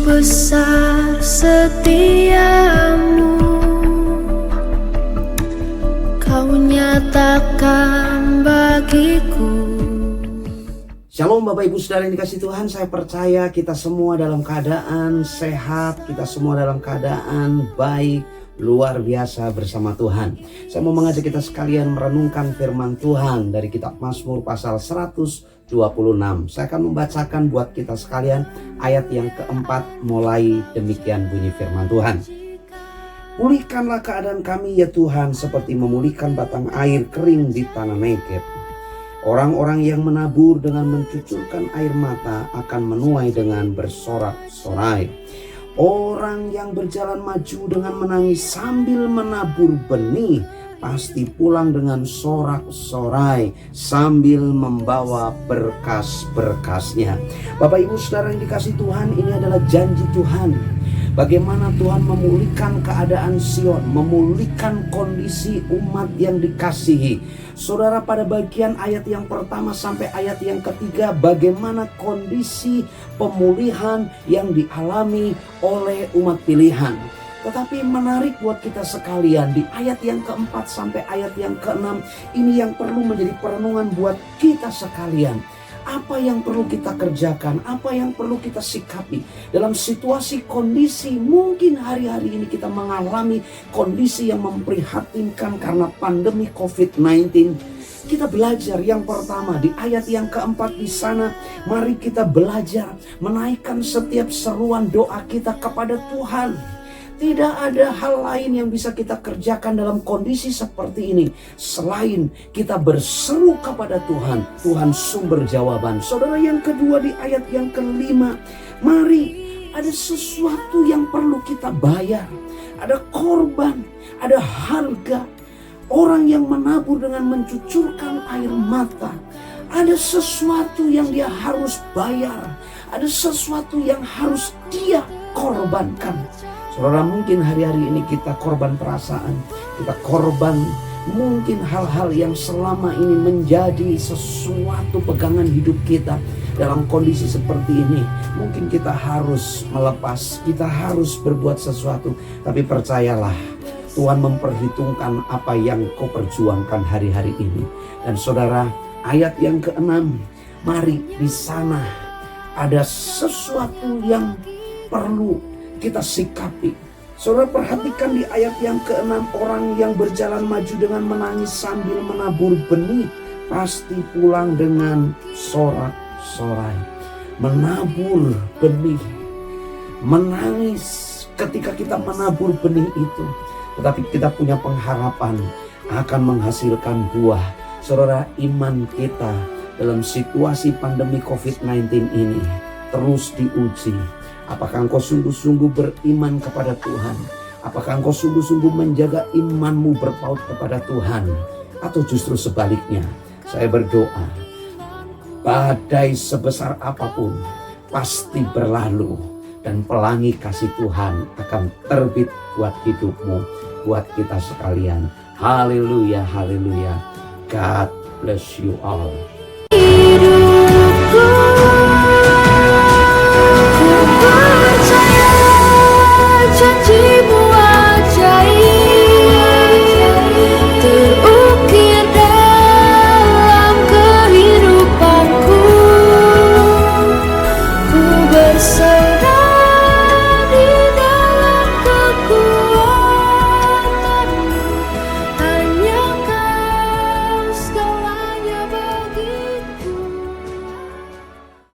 besar setiamu, Kau nyatakan bagiku. Shalom Bapak Ibu Saudara yang dikasih Tuhan, saya percaya kita semua dalam keadaan sehat, kita semua dalam keadaan baik, luar biasa bersama Tuhan. Saya mau mengajak kita sekalian merenungkan firman Tuhan dari kitab Mazmur pasal 126. Saya akan membacakan buat kita sekalian ayat yang keempat, mulai demikian bunyi firman Tuhan. Pulihkanlah keadaan kami ya Tuhan, seperti memulihkan batang air kering di tanah Negeb. Orang-orang yang menabur dengan mencucurkan air mata akan menuai dengan bersorak-sorai. Orang yang berjalan maju dengan menangis sambil menabur benih pasti pulang dengan sorak-sorai sambil membawa berkas-berkasnya. Bapak Ibu Saudara yang dikasih Tuhan, ini adalah janji Tuhan. Bagaimana Tuhan memulihkan keadaan Sion, memulihkan kondisi umat yang dikasihi. Saudara, pada bagian ayat yang pertama sampai ayat yang ketiga, bagaimana kondisi pemulihan yang dialami oleh umat pilihan. Tetapi menarik buat kita sekalian, di ayat yang keempat sampai ayat yang keenam, ini yang perlu menjadi perenungan buat kita sekalian. Apa yang perlu kita kerjakan, apa yang perlu kita sikapi dalam situasi kondisi mungkin hari-hari ini kita mengalami kondisi yang memprihatinkan karena pandemi COVID-19. Kita belajar yang pertama di ayat yang keempat di sana, mari kita belajar menaikkan setiap seruan doa kita kepada Tuhan. Tidak ada hal lain yang bisa kita kerjakan dalam kondisi seperti ini selain kita berseru kepada Tuhan. Tuhan sumber jawaban. Saudara, yang kedua di ayat yang kelima, mari ada sesuatu yang perlu kita bayar. Ada korban, ada harga. Orang yang menabur dengan mencucurkan air mata, ada sesuatu yang dia harus bayar. Ada sesuatu yang harus dia korbankan. Saudara, mungkin hari-hari ini kita korban perasaan, kita korban mungkin hal-hal yang selama ini menjadi sesuatu pegangan hidup kita. Dalam kondisi seperti ini, mungkin kita harus melepas, kita harus berbuat sesuatu. Tapi percayalah, Tuhan memperhitungkan apa yang kau perjuangkan hari-hari ini. Dan saudara, ayat yang keenam, mari di sana ada sesuatu yang perlu kita sikapi. Saudara, perhatikan di ayat yang keenam, orang yang berjalan maju dengan menangis sambil menabur benih pasti pulang dengan sorak-sorai. Menabur benih, menangis ketika kita menabur benih itu, tetapi kita punya pengharapan akan menghasilkan buah. Saudara, iman kita dalam situasi pandemi COVID-19 ini terus diuji. Apakah engkau sungguh-sungguh beriman kepada Tuhan? Apakah engkau sungguh-sungguh menjaga imanmu berpaut kepada Tuhan? Atau justru sebaliknya? Saya berdoa, badai sebesar apapun pasti berlalu, dan pelangi kasih Tuhan akan terbit buat hidupmu, buat kita sekalian. Haleluya, haleluya. God bless you all.